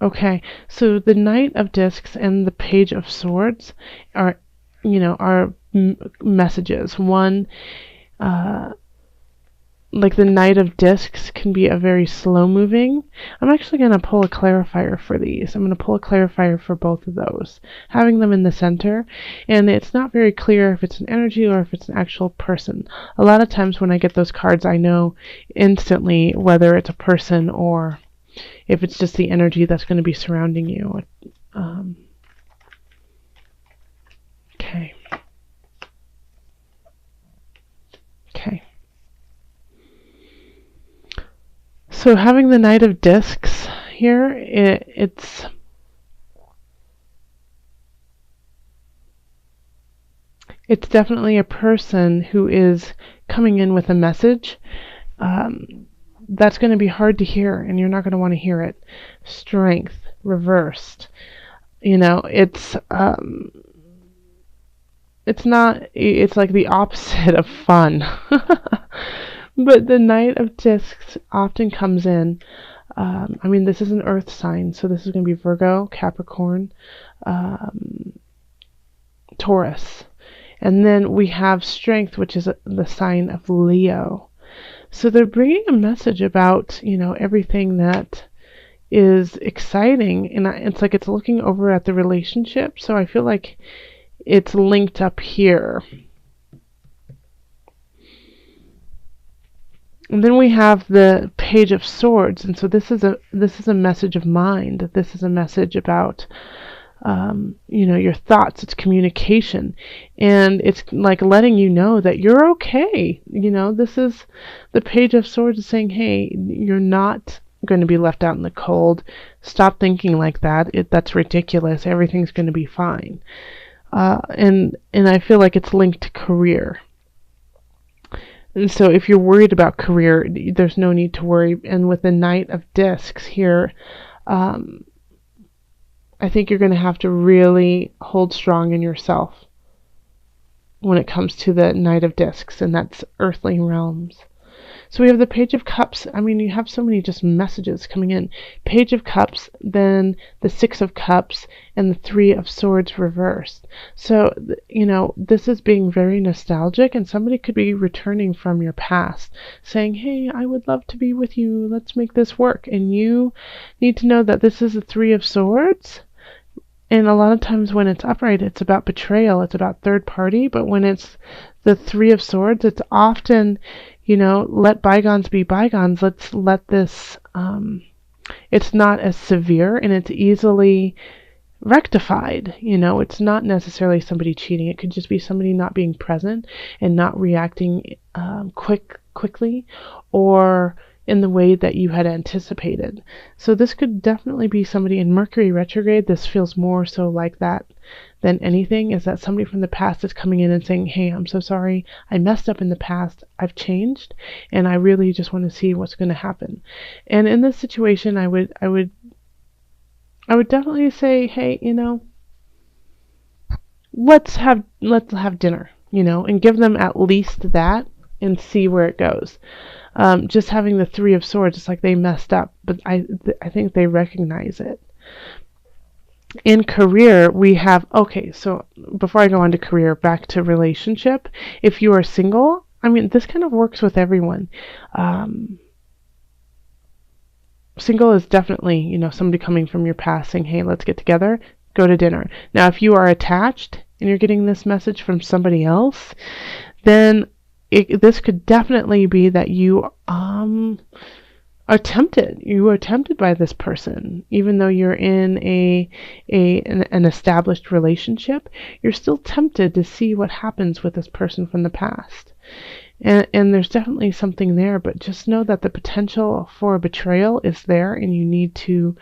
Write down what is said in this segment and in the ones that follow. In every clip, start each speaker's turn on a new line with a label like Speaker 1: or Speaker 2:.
Speaker 1: Okay, so the Knight of Discs and the Page of Swords are, are messages. One, like the Knight of Discs can be a very slow moving. I'm actually going to pull a clarifier for these. I'm going to pull a clarifier for both of those, having them in the center. And it's not very clear if it's an energy or if it's an actual person. A lot of times when I get those cards, I know instantly whether it's a person or if it's just the energy that's going to be surrounding you. Okay. Okay. So having the Knight of Discs here, it's definitely a person who is coming in with a message that's going to be hard to hear, and you're not going to want to hear it. Strength reversed. It's like the opposite of fun. But the Knight of Discs often comes in. This is an earth sign, so this is going to be Virgo, Capricorn, Taurus. And then we have strength, which is the sign of Leo. So they're bringing a message about, everything that is exciting. And it's like it's looking over at the relationship. So I feel like it's linked up here. And then we have the Page of Swords, and so this is a message of mind. This is a message about your thoughts. It's communication, and it's like letting you know that you're okay. This is the Page of Swords is saying, hey, you're not going to be left out in the cold. Stop thinking like that. That's ridiculous. Everything's going to be fine. And I feel like it's linked to career. And so if you're worried about career, there's no need to worry. And with the Knight of Discs here, I think you're going to have to really hold strong in yourself when it comes to the Knight of Discs, and that's earthly realms. So we have the Page of Cups. You have so many just messages coming in. Page of Cups, then the Six of Cups, and the Three of Swords reversed. So, this is being very nostalgic, and somebody could be returning from your past, saying, hey, I would love to be with you. Let's make this work. And you need to know that this is the Three of Swords. And a lot of times when it's upright, it's about betrayal. It's about third party. But when it's the Three of Swords, it's often, let bygones be bygones. Let's let this, it's not as severe and it's easily rectified. It's not necessarily somebody cheating. It could just be somebody not being present and not reacting quickly or in the way that you had anticipated. So this could definitely be somebody in Mercury retrograde. This feels more so like that than anything, is that somebody from the past is coming in and saying, hey, I'm so sorry. I messed up in the past. I've changed, and I really just want to see what's going to happen. And in this situation, I would definitely say, hey, let's have dinner, and give them at least that and see where it goes. Just having the Three of Swords, it's like they messed up, but I think they recognize it. In career, we have, okay, so before I go on to career, back to relationship. If you are single, this kind of works with everyone. Single is definitely, somebody coming from your past saying, hey, let's get together, go to dinner. Now, if you are attached and you're getting this message from somebody else, then this could definitely be that you are tempted. You are tempted by this person, even though you're in an established relationship. You're still tempted to see what happens with this person from the past, and there's definitely something there. But just know that the potential for a betrayal is there, and you need to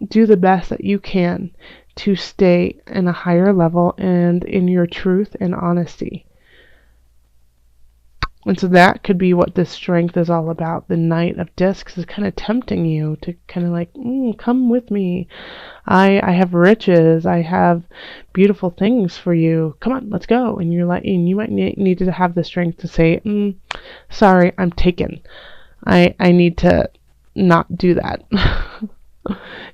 Speaker 1: do the best that you can to stay in a higher level and in your truth and honesty. And so that could be what this strength is all about. The Knight of Discs is kind of tempting you to kind of like, come with me. I have riches. I have beautiful things for you. Come on, let's go. And you're like, and you might need to have the strength to say, sorry, I'm taken. I need to not do that.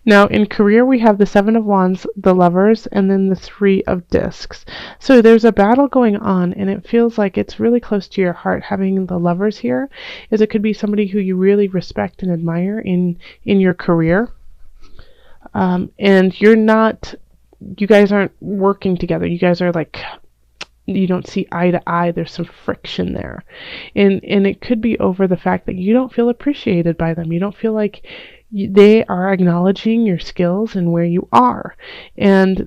Speaker 1: Now, in career, we have the Seven of Wands, the Lovers, and then the Three of Discs. So there's a battle going on, and it feels like it's really close to your heart. Having the Lovers here is it could be somebody who you really respect and admire in your career, and you guys aren't working together. You guys are like, you don't see eye to eye. There's some friction there, and it could be over the fact that you don't feel appreciated by them. You don't feel like they are acknowledging your skills and where you are, and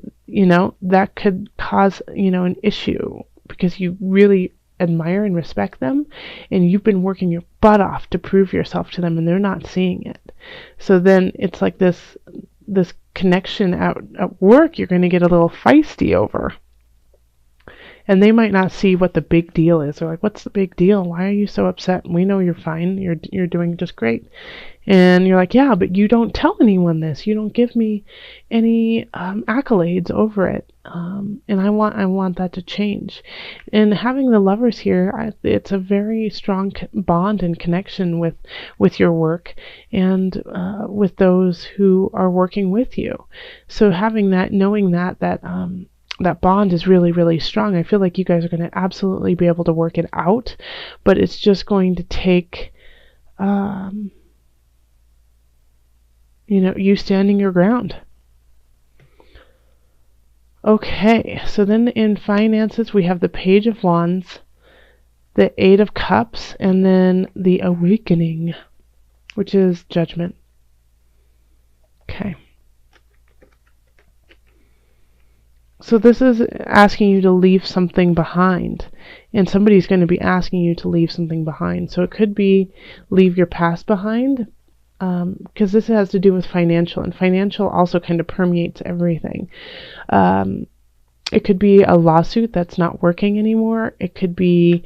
Speaker 1: that could cause an issue because you really admire and respect them, and you've been working your butt off to prove yourself to them, and they're not seeing it. So then it's like this connection at work you're going to get a little feisty over. And they might not see what the big deal is. They're like, "What's the big deal? Why are you so upset? We know you're fine. You're doing just great." And you're like, "Yeah, but you don't tell anyone this. You don't give me any accolades over it." And I want that to change. And having the Lovers here, it's a very strong bond and connection with your work and with those who are working with you. So having that, knowing that that bond is really, really strong. I feel like you guys are going to absolutely be able to work it out, but it's just going to take, you standing your ground. Okay, so then in finances, we have the Page of Wands, the Eight of Cups, and then the Awakening, which is Judgment. Okay. So this is asking you to leave something behind, and somebody's going to be asking you to leave something behind. So it could be leave your past behind, because this has to do with financial, and financial also kind of permeates everything. It could be a lawsuit that's not working anymore. It could be,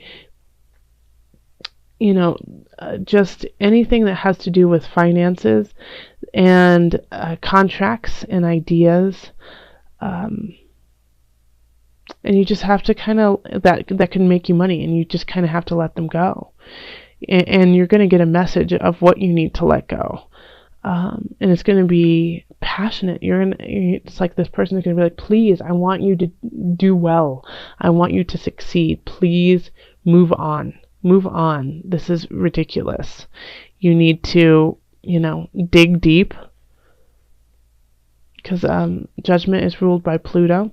Speaker 1: just anything that has to do with finances and contracts and ideas. And you just have to that can make you money, and you just kind of have to let them go. And you're going to get a message of what you need to let go. And it's going to be passionate. It's like this person is going to be like, "Please, I want you to do well. I want you to succeed. Please move on. Move on. This is ridiculous. You need to, dig deep." Because Judgment is ruled by Pluto.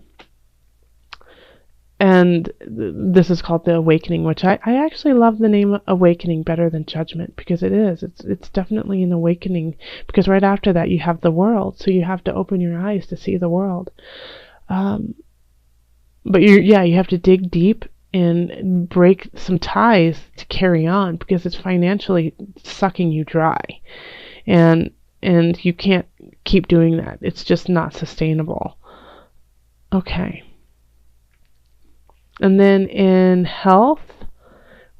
Speaker 1: And this is called the Awakening, which I actually love the name Awakening better than Judgment, because it is. It's definitely an awakening, because right after that you have the world, so you have to open your eyes to see the world. But you have to dig deep and break some ties to carry on, because it's financially sucking you dry. And you can't keep doing that. It's just not sustainable. Okay. And then in health,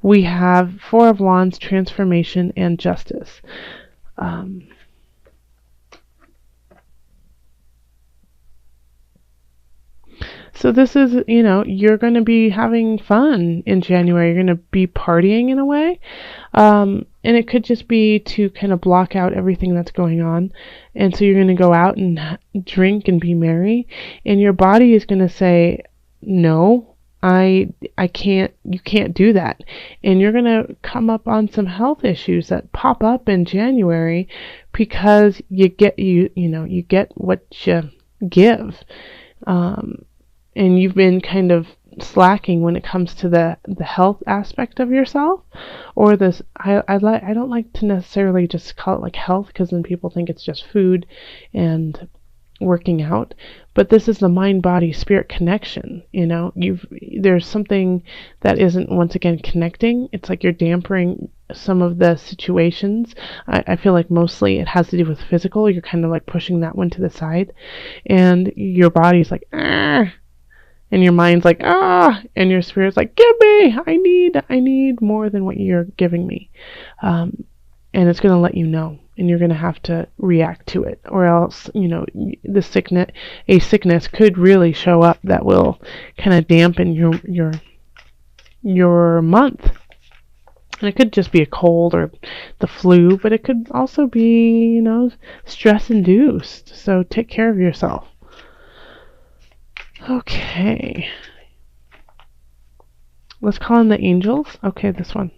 Speaker 1: we have Four of Wands, Transformation, and Justice. So this is, you're going to be having fun in January. You're going to be partying in a way. And it could just be to kind of block out everything that's going on. And so you're going to go out and drink and be merry. And your body is going to say, "No, I can't, you can't do that." And you're going to come up on some health issues that pop up in January, because you get what you give. And you've been kind of slacking when it comes to the health aspect of yourself, or this. I don't like to necessarily just call it like health, because then people think it's just food and working out, but this is the mind body spirit connection. There's something that isn't, once again, connecting. It's like you're dampering some of the situations. I feel like mostly it has to do with physical. You're kind of like pushing that one to the side, and your body's like, "Ah," and your mind's like, "Ah," and your spirit's like, "Give me, I need more than what you're giving me." And it's going to let you know, and you're going to have to react to it, or else, a sickness could really show up that will kind of dampen your month. And it could just be a cold or the flu, but it could also be, stress induced. So take care of yourself. Okay. Let's call in the angels. Okay, this one.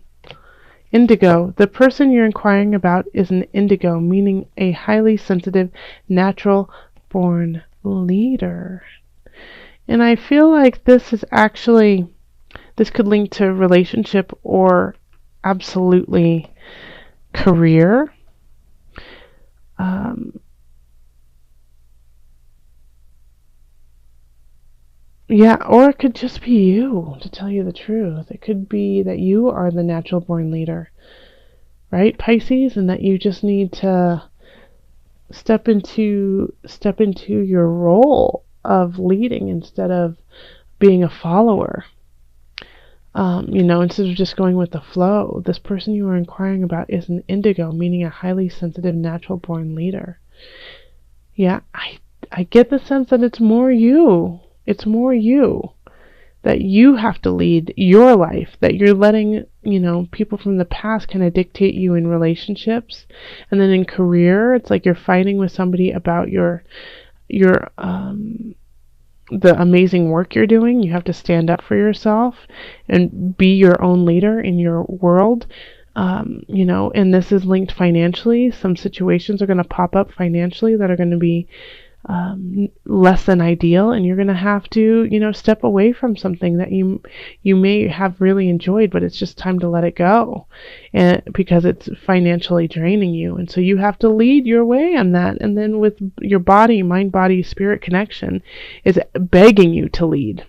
Speaker 1: Indigo. The person you're inquiring about is an indigo, meaning a highly sensitive, natural-born leader. And I feel like this could link to relationship or absolutely career. Yeah, or it could just be you, to tell you the truth. It could be that you are the natural born leader, right, Pisces, and that you just need to step into your role of leading instead of being a follower. Instead of just going with the flow. This person you are inquiring about is an indigo, meaning a highly sensitive, natural born leader. Yeah, I get the sense that it's more you. It's more you. That you have to lead your life. That you're letting, people from the past kind of dictate you in relationships. And then in career, it's like you're fighting with somebody about the amazing work you're doing. You have to stand up for yourself and be your own leader in your world. And this is linked financially. Some situations are going to pop up financially that are going to be less than ideal, and you're going to have to, step away from something that you may have really enjoyed, but it's just time to let it go, and because it's financially draining you. And so you have to lead your way on that. And then with your body, mind, body, spirit connection is begging you to lead.